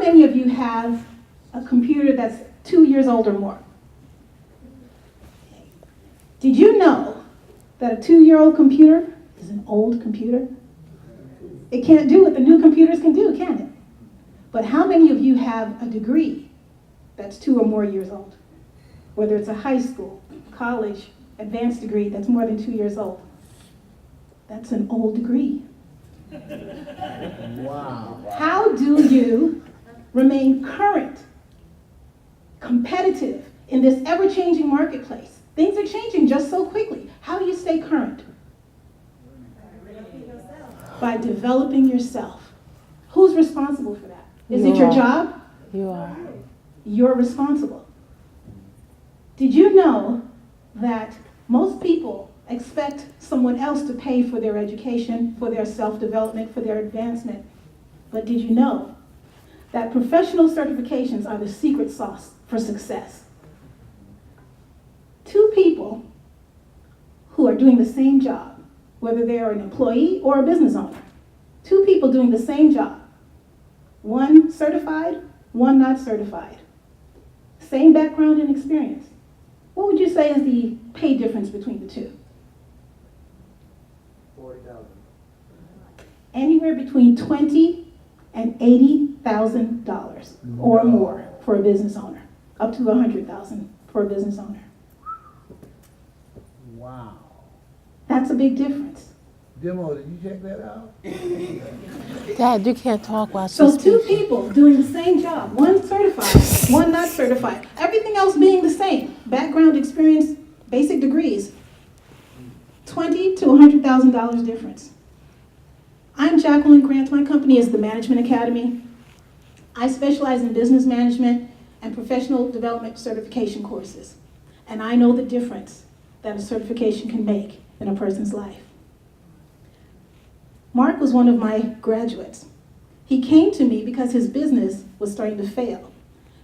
many of you have a computer that's 2 years old or more? Did you know that a 2-year-old computer is an old computer? It can't do what the new computers can do, can it? But how many of you have a degree that's 2 or more years old? Whether it's a high school, college, advanced degree that's more than 2 years old. That's an old degree. Wow. How do you remain current, competitive in this ever-changing marketplace? Things are changing just so quickly. How do you stay current? By developing yourself. Who's responsible for that? Is it your job? You are. You're responsible. Did you know that most people expect someone else to pay for their education, for their self-development, for their advancement? But did you know that professional certifications are the secret sauce for success? 2 people who are doing the same job, whether they are an employee or a business owner, 2 people doing the same job, one certified, one not certified, same background and experience. What would you say is the pay difference between the 2? $40,000. Anywhere between $20,000 and $80,000 or more for a business owner, up to $100,000 for a business owner. Wow. That's a big difference. Demo, did you check that out? Dad, you can't talk while she's So 2 speaking. people doing the same job, one certified, one not certified, everything else being the same, background, experience, basic degrees, $20,000 to $100,000 difference. I'm Jacqueline Grant. My company is the Management Academy. I specialize in business management and professional development certification courses. And I know the difference that a certification can make in a person's life. Mark was one of my graduates. He came to me because his business was starting to fail.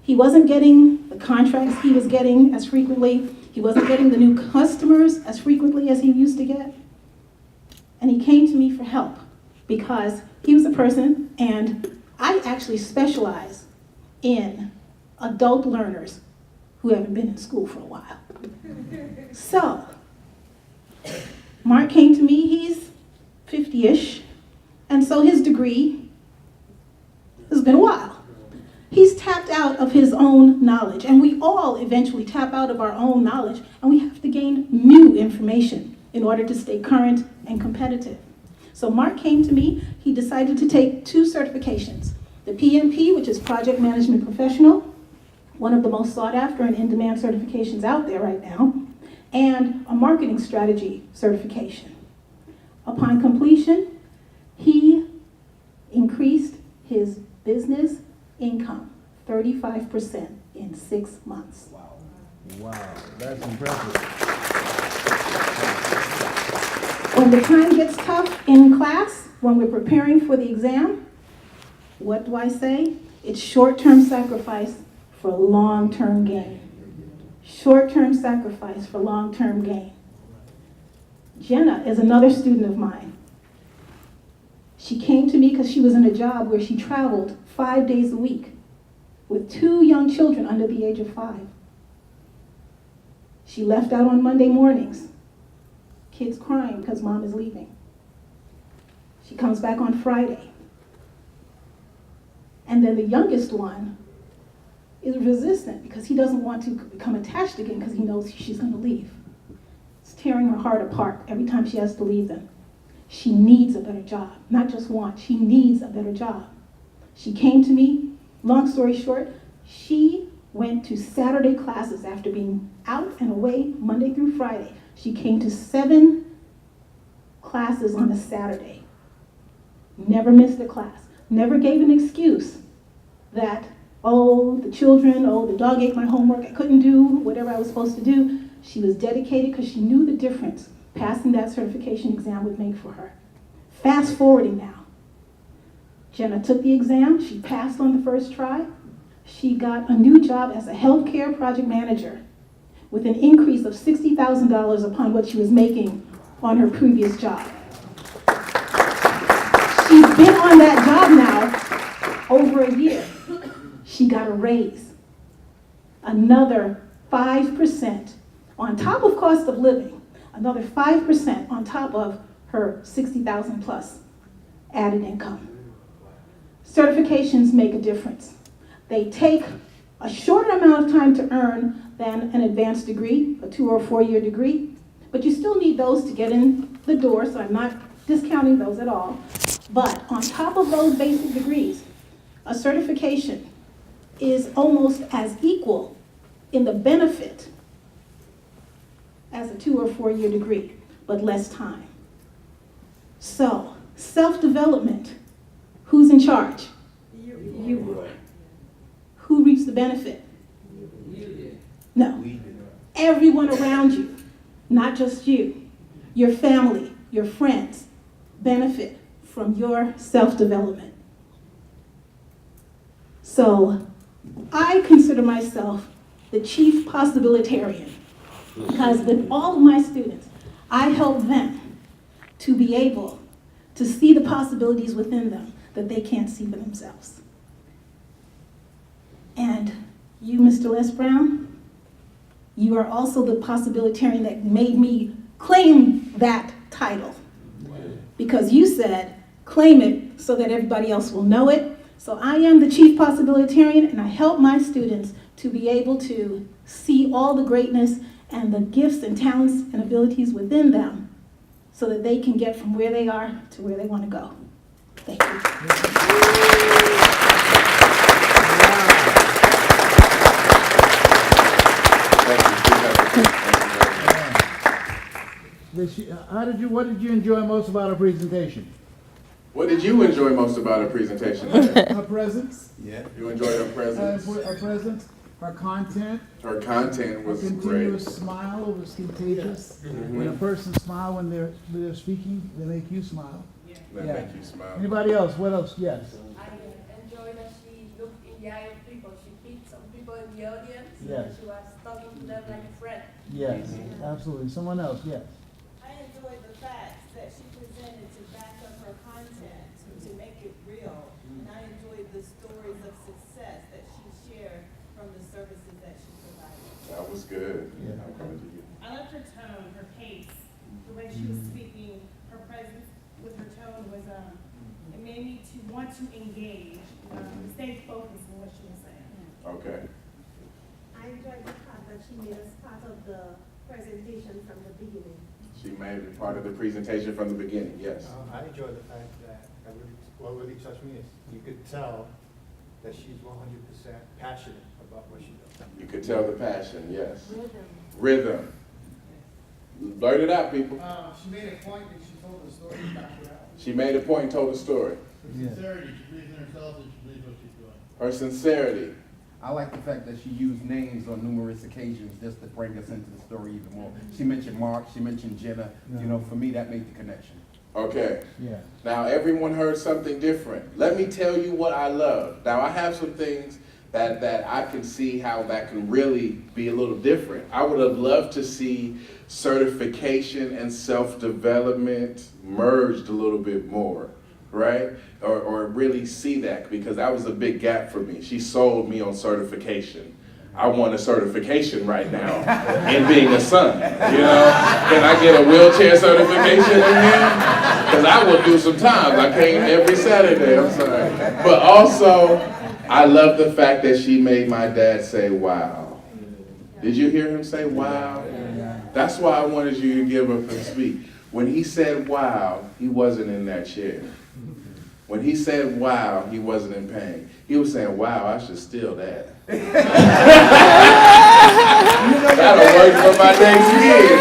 He wasn't getting the contracts he was getting as frequently. He wasn't getting the new customers as frequently as he used to get. And he came to me for help because he was a person, and I actually specialize in adult learners who haven't been in school for a while. So, Mark came to me, he's 50-ish, and so his degree has been a while. He's tapped out of his own knowledge, and we all eventually tap out of our own knowledge, and we have to gain new information in order to stay current and competitive. So Mark came to me, he decided to take 2 certifications, the PMP, which is Project Management Professional, one of the most sought after and in-demand certifications out there right now, and a Marketing Strategy certification. Upon completion, he increased his business income 35% in 6 months. Wow. Wow, that's impressive. When the time gets tough in class, when we're preparing for the exam, what do I say? It's short-term sacrifice for long-term gain. Short-term sacrifice for long-term gain. Jenna is another student of mine. She came to me because she was in a job where she traveled 5 days a week with 2 young children under the age of 5. She left out on Monday mornings, kids crying because mom is leaving. She comes back on Friday. And then the youngest one is resistant because he doesn't want to become attached again because he knows she's going to leave. It's tearing her heart apart every time she has to leave them. She needs a better job, not just wants, she needs a better job. She came to me, long story short, she went to Saturday classes after being out and away Monday through Friday. She came to 7 classes on a Saturday. Never missed a class. Never gave an excuse that, oh, the children, oh, the dog ate my homework, I couldn't do whatever I was supposed to do. She was dedicated because she knew the difference passing that certification exam would make for her. Fast forwarding now. Jenna took the exam, she passed on the first try. She got a new job as a healthcare project manager with an increase of $60,000 upon what she was making on her previous job. She's been on that job now over a year. she got a raise. Another 5% on top of cost of living, another 5% on top of her 60,000 plus added income. Certifications make a difference. They take a shorter amount of time to earn than an advanced degree, a 2 or 4 year degree, but you still need those to get in the door, so I'm not discounting those at all. But on top of those basic degrees, a certification is almost as equal in the benefit as a 2 or 4 year degree, but less time. So, self-development, who's in charge? You. Who reaps the benefit? No. Everyone around you, not just you. Your family, your friends benefit from your self-development. So, I consider myself the chief possibilitarian because with all of my students, I help them to be able to see the possibilities within them that they can't see for themselves. And you, Mr. Les Brown, you are also the possibilitarian that made me claim that title. Because you said, claim it so that everybody else will know it. So I am the chief possibilitarian, and I help my students to be able to see all the greatness and the gifts and talents and abilities within them so that they can get from where they are to where they want to go. Thank you. What did you enjoy most about our presentation? What did you enjoy most about our presentation? Her presence. Yeah. You enjoyed her presence? Her presence, her content. Her content was her great. continuous smile was contagious. Mm-hmm. When a person smiles when they're speaking, they make you smile. They make you smile. Anybody else? What else? Yes. I enjoyed that she looked in the eye of people. She picked some people in the audience. Yes. And she was talking to them like a friend. Yes, absolutely. Someone else? Yes. I enjoyed the facts that she presented to back up her content, to make it real. And I enjoyed the stories of success that she shared from the services that she provided. That was good. Yeah. I'm coming to you. I loved her tone, her pace, the way she was speaking, her presence with her tone was, it made me to want to engage, stay focused on what she was saying. Okay. I enjoyed the fact that she made us part of the presentation from the beginning. She made it part of the presentation from the beginning, yes. I enjoyed the fact that what really touched me is you could tell that she's 100% passionate about what she does. You could tell the passion, yes. Rhythm. Blurt it out, people. She made a point and she told the story back it out. She made a point and told a story. Her sincerity, she believes in herself and she believes what she's doing. Her sincerity. I like the fact that she used names on numerous occasions just to bring us into the story even more. She mentioned Mark, she mentioned Jenna. You know, for me, that made the connection. Okay. Yeah. Now, everyone heard something different. Let me tell you what I love. Now, I have some things that I can see how that can really be a little different. I would have loved to see certification and self-development merged a little bit more, right? Or really see that, because that was a big gap for me. She sold me on certification. I want a certification right now in being a son, you know? Can I get a wheelchair certification in here? Because I will do some times. I can't every Saturday, I'm sorry. But also, I love the fact that she made my dad say, wow. Did you hear him say, wow? That's why I wanted you to give up and speak. When he said, wow, he wasn't in that chair. When he said, wow, he wasn't in pain. He was saying, wow, I should steal that. That'll work for my next kid.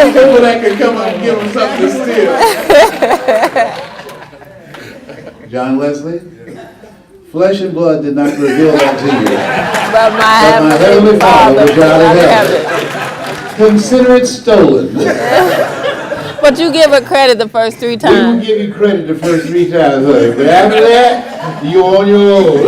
People that can come up and give him something to steal. John Wesley, flesh and blood did not reveal that to you. But my Heavenly Father, which art in heaven. Consider it stolen. But you give her credit the first 3 We will times. give you credit the first 3 times, honey. But after that, you on your own.